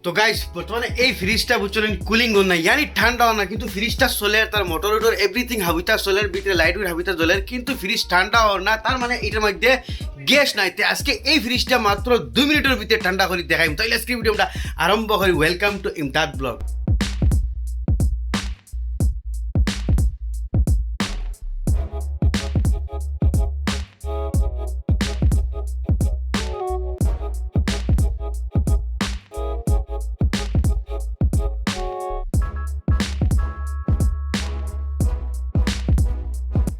তো গাইস বর্তমানে এই ফ্রিজটা বুঝছেন কুলিং অন না ইয়ানি ঠান্ডা না কিন্তু ফ্রিজটা চলের তার মোটর এভরিথিং হাবিতা চলের ভিতরে লাইট উইট হাবিতা জ্বলের কিন্তু ফ্রিজ ঠান্ডা হওয়ার না তার মানে এটার মধ্যে গ্যাস নাই। আজকে এই ফ্রিজটা মাত্র 2 মিনিটের ভিতরে ঠান্ডা করে দেখাইম। তাইলে আজকে ভিডিওটা আরম্ভ করি। Welcome to Imdad blog.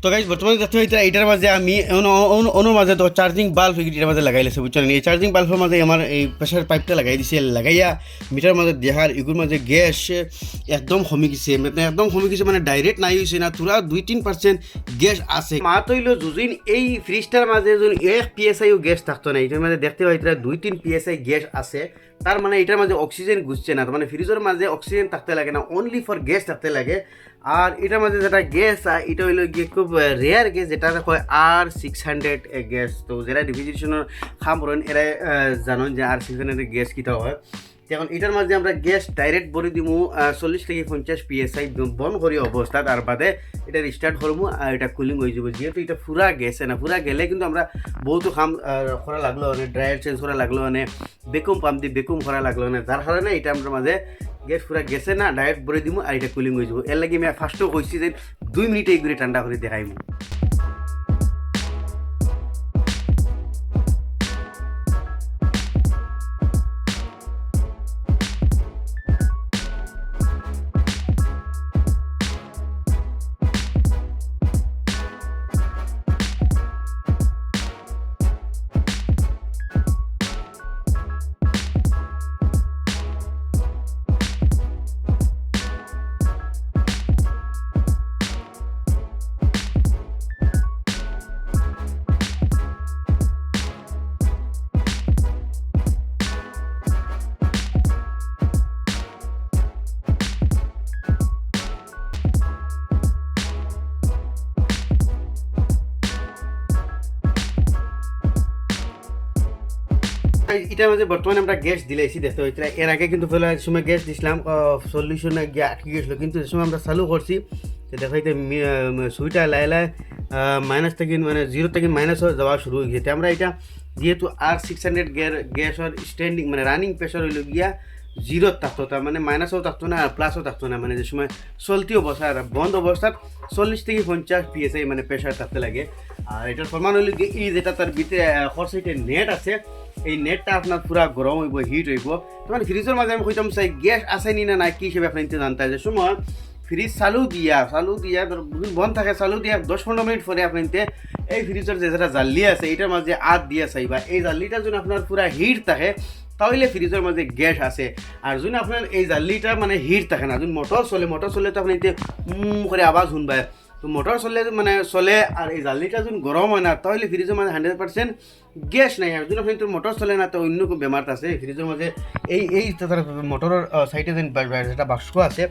তো গাইজ বর্তমানে দেখতে হইতে এটার মাঝে আমি অন্য মাঝে তো চার্জিং বাল্ব এটার মাঝে লাগাই লেছে বুঝছেন। এই চার্জিং বাল্বের মাঝে আমার এই প্রেশার পাইপটা লাগাই দিছে, লাগাইয়া মিটার মাঝে দেখার এগুলোর মাঝে গ্যাস একদম কমে গেছে, মানে একদম কমে গেছে, মানে ডাইরেক্ট নাই হয়েছে না, তোরা 2-3% গ্যাস আছে। মা তৈল যদিন এই ফ্রিজটার মাঝে যদি 1 PSI গ্যাস থাকতো না, এটার মাঝে দেখতে পাই 2-3 PSI গ্যাস আছে। তার মানে এটার মাঝে অক্সিজেন ঘুরছে না, মানে ফ্রিজের মাঝে অক্সিজেন থাকতে লাগে না, অনলি ফর গ্যাস থাকতে লাগে। আর এটার মাঝে যেটা গ্যাস এটা হইলো গিয়ে খুব রেয়ার গ্যাস, যেটা হয় R600 গ্যাস। তো যারা রেফ্রিজারেশনের খাম করেন এরা জানেন যে R600 গ্যাস কীটা হয়। এখন এটার মাঝে আমরা গ্যাস ডাইরেক্ট ভরে দিব 40-50 PSI বন্ধ করি অবস্থা, তার বাদে এটা রিস্টার্ট করবো আর এটা কুলিং হয়ে যাবো। যেহেতু এটা পুরা গেছে না, পুরা গেলে কিন্তু আমরা বহুতো কাম করা লাগলো, মানে ড্রায়ার চেঞ্জ করা লাগলো, মানে বেকুম পাম্প দিয়ে বেকুম করা লাগলো না, যার কারণে এটা আমরা মাঝে গ্যাস পুরা গেছে না, ডাইরেক্ট ভরে দিব আর এটা কুলিং হয়ে যাবো। এর লাগে আমি ফার্স্টও কইছি যে 2 মিনিটে এইগুলি ঠান্ডা করে দেখাইব। এটার মাঝে বর্তমানে আমরা গ্যাস দিলেছি দেখতে হয়েছে। এর আগে কিন্তু ফেলার সময় গ্যাস দিছিলাম সলিউশনে গিয়ে আটকে গেছিলো, কিন্তু যে সময় আমরা চালু করছি দেখাইতে সুইটা লাই লাই মাইনাস থেকে মানে 0 থেকে মাইনাস যাওয়া শুরু হয়ে গেছে। আমরা এটা যেহেতু R600 গ্যাসের স্ট্যান্ডিং মানে রানিং প্রেশার হইল গিয়া 0 থাকতো, তার মানে মাইনাসও থাকতো না আর প্লাসও থাকতো না, মানে যে সময় চলতি অবস্থা আর বন্ধ অবস্থাত 40-50 PSI মানে প্রেশার থাকতে লাগে। আর এটার প্রমাণ হইল গিয়ে এই যেটা তার ভিতরে খরচাইতে নেট আছে, এই নেটটা আপনার পুরা গরম হইব, হিট হইব। তো মানে ফ্রিজের মাঝে আমি কইতাম চাই গ্যাস আছে নি না নাই কি হিসেবে আপনি জানতে যে সময় ফ্রিজ চালু দিয়া বন্ধ থাকে, চালু দিয়া 10-15 মিনিট পরে আপনি এই ফ্রিজের যে যেটা জাল্লি আছে এটার মাঝে আট দিয়া চাইবা, এই জাল্লিটা যদি আপনার পুরা হিট থাকে তাহলে ফ্রিজের মাঝে গ্যাস আছে। আর যদি আপনার এই জাল্লিটা মানে হিট থাকে না, যদি মোটর চলে তো আপনি করে আওয়াজ শুনবা। তো মোটর চললে মানে চলে আর এই জাল্লিটা যদি গরম হয় না তাহলে ফ্রিজের মাঝে 100% গ্যাস নাই। আর যদি আপনি মোটর চলে না তো অন্য কোনো বেমার আছে ফ্রিজের মাঝে। এই মোটরের সাইডে যেটা বাস্ক আছে,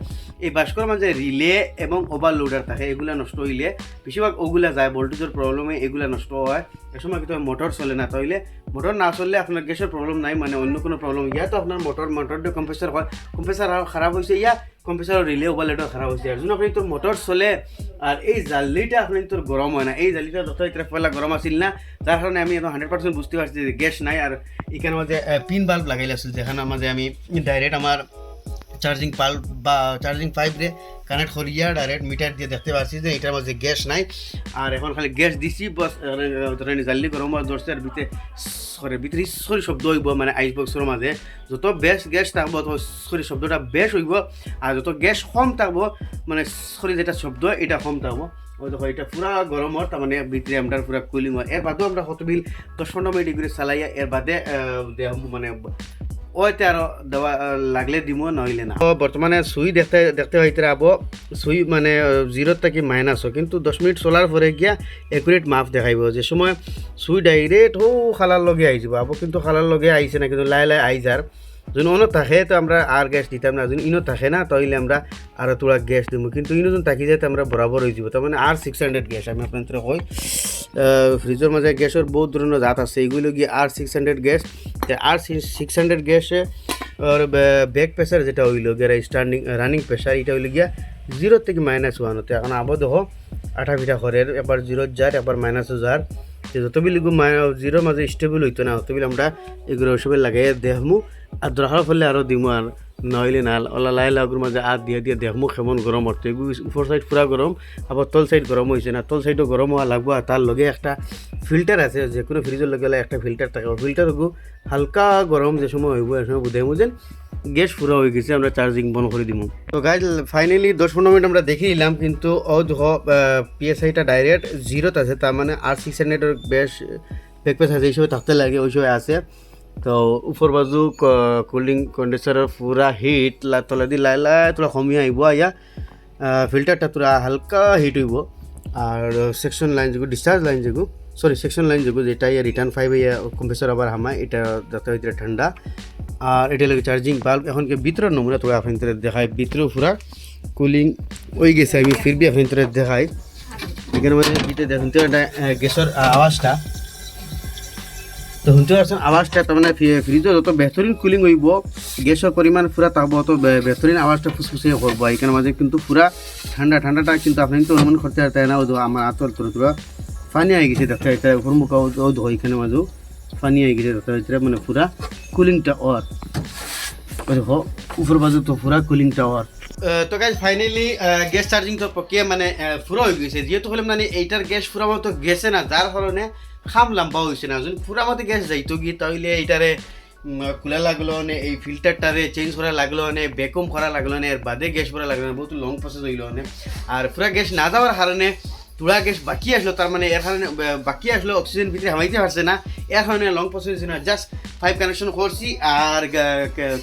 এই বাস্কর মাঝে রিলে এবং ওভারলোডার থাকে, এগুলা নষ্ট হইলে বেশিরভাগ ওগুলা যায়, ভোল্টেজের প্রবলেমে এগুলা নষ্ট হয়। এ সময় কিন্তু মোটর চলে না, তাহলে মোটর না চললে আপনার গ্যাসের প্রবলেম নাই, মানে অন্য কোনো প্রবলেম ইয়া তো আপনার মোটর দিয়ে কম্প্রেসার হয়, কম্প্রেসার খারাপ হয়েছে ইয়া কম্প্রেসারের রিলে ওভারলোডার খারাপ হয়েছে। আর যদি আপনি তোর মোটর চলে আর এই জাল্লিটা আপনি তোর গরম হয় না, এই জাল্লিটা যত পয়লা গরম আসিল না, যার কারণে আমি এখন 100% বুঝতে পারছি যে গ্যাস নাই। আর এখানে মাঝে পিন বাল্ব লাগাইলে আসছিল, যেখানে মাঝে আমি ডাইরেক্ট আমার চার্জিং বাল্ব বা চার্জিং পাইপ রে কানেক্ট করিয়া ডাইরেক্ট মিটার দিয়ে দেখতে পাচ্ছি যে এটার মাঝে গ্যাস নাই। আর এখন খালি গ্যাস দিছি বস, জাল্লি গরম ধরছে আর ভিতরে শব্দ হইব, মানে আইস বক্সের মাঝে যত বেশ গ্যাস থাকবো তত শব্দটা বেশ হইব, আর যত গ্যাস কম থাকবো মানে যেটা শব্দ এটা কম থাকবো। ওই দেখো এটা পুরা গরমর, তার মানে ভিতরে আমরা পুরা কুলিং হয়। এর বাদেও আমরা কত বিল 10-15 মিনিট ডিগ্রি চালাইয়া এর বাদে মানে ওইতে আরো দেওয়া লাগলে দিব, নইলে না। বর্তমানে সুই দেখতে হইতে আবো সুই মানে 0 থেকে মাইনাস হয়, কিন্তু 10 মিনিট চলার পরে গিয়া একুরেট মাপ দেখাইব। যে সময় সুই ডাইরেক্ট খালার লগে আই যাব আবো, কিন্তু খালার লগে আইছে না, কিন্তু লাই আই যার যদি অন্য থাকে তো আমরা আর গ্যাস দিতাম না, যদি ইনো থাকে না তাহলে আমরা আরও তোলা গ্যাস দিব, কিন্তু ইনো যদি থাকি যায় তো আমরা বরাবর হয়ে যাব। তার মানে R600 গ্যাস আমি আপনাদের কই ফ্রিজের মাঝে গ্যাসের বহুত ধরনের জাত আছে, এইগুলো গিয়ে R600 গ্যাস। R600 গ্যাসে আর ব্যাক প্রেসার যেটা হইল গিয়া স্ট্যান্ডিং রানিং প্রেসার এটা হইল গিয়া 0 থেকে -1 হতে এখন আবো দেখো আঠা পিঠা করের এবার 0 যার এবার -ও যার যতবিল জিরোর মাঝে স্টেবল হইতো না ততবিল আমরা এগুলো সবাই লাগাই দেখমু আর দরকার পড়লে আরও দিমু আর নইলে না ওলা লাই লাগুর মাঝে আর দিয়ে দিয়ে দেখমু কেমন গরম হতো এগুলো উপর সাইড পুরা গরম আবার তল সাইড গরম হয়েছে না তল সাইডও গরম হওয়া লাগবো আর তার লগে একটা ফিল্টার আছে যে কোনো ফ্রিজের লগে একটা ফিল্টার থাকে ফিল্টার হালকা গরম যে সময় হইব এ সময় বুঝাইমু যে গ্যাস পুরো হয়ে গেছে আমরা চার্জিং বন্ধ করে দিব তো গাইজ ফাইনালি 10-15 মিনিট আমরা দেখে নিলাম কিন্তু ও দেখো পিএসআইটা ডাইরেক্ট 0 আছে তার মানে R600 বেশ ব্যাকপেস আছে এই সময় থাকতে লাগে ওই সময় আছে তো উপর বাজু কুলিং কন্ডেন্সারের পুরা হিট তলা দি লাইলা তোরা কমিয়ে আইব আইয়া ফিল্টারটা তোরা হালকা হিট হইব আর সেকশন লাইন যেগুলো ডিসচার্জ লাইন যেগুলো সেকশন লাইন যেগুলো যেটা রিটার্ন 5 ইয়া কম্প্রেসর আবার হামায় এটা যাতে ভিতরে ঠান্ডা আর এটা লাগে চার্জিং বাল্ব এখন কি ভিতরের নমুনা তোরা আপনাদের দেখায় ভিতরেও পুরা কুলিং ওই গেছে আমি ফিরবি আপনাদের দেখাই এখানে মধ্যে যেটা দেখুন তো এটা গ্যাসের আওয়াজটা তো শুনতে পারছেন আওয়াজটা তার মানে ফ্রিজও যত বেহতরিন কুলিং হইব গ্যাসের পরিমাণ পুরা তাহবো অত বেহতরিন আওয়াজটা ফুসফুসিয়ে করবো এখানে মাঝে কিন্তু পুরা ঠান্ডাটা কিন্তু আপনি তো অনুমান করতে পারতেন না আমার আতর তোরা পানি হয়ে গেছে দেখতে এটা উপর মুখ এখানে মাঝে পানি হয়ে গেছে দেখতে মানে পুরা কুলিংটা অর দেখো উপর বাজু তো পুরা কুলিংটা অর তো গাইজ ফাইনালি গ্যাস চার্জিং তো প্রক্রিয়া মানে পুরো হয়ে গেছে যেহেতু হলে মানে এইটার গ্যাস পুরা মতো গেছে না যার কারণে খাম লম্বা হয়েছে না যদি পুরা মতো গ্যাস যাইতো গিয়ে তাহলে এইটারে খোলা লাগলো নে এই ফিল্টারটারে চেঞ্জ করা লাগলো নে বেকম করা লাগলো নে এর বাদে গ্যাস ভরা লাগলো না বহুত লং প্রসেস হইলো নে আর পুরা গ্যাস না যাওয়ার কারণে তুলা গ্যাস বাকি আসলো তার মানে এর কারণে বাকি আসলো অক্সিজেন ভিতরে হামাইতে পারছে না এর কারণে লং প্রসেস না জাস্ট 5 কানেকশন করছি আর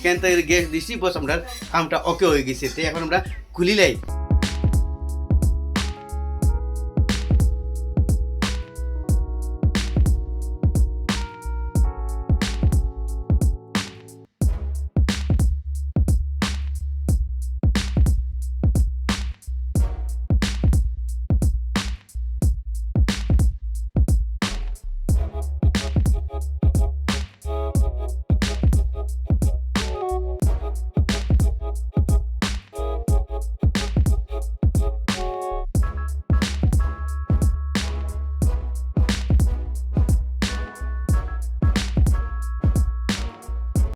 ক্যান গ্যাস দিছি বস আমরা কামটা ওকে হয়ে গেছে তো এখন আমরা খুলি লাই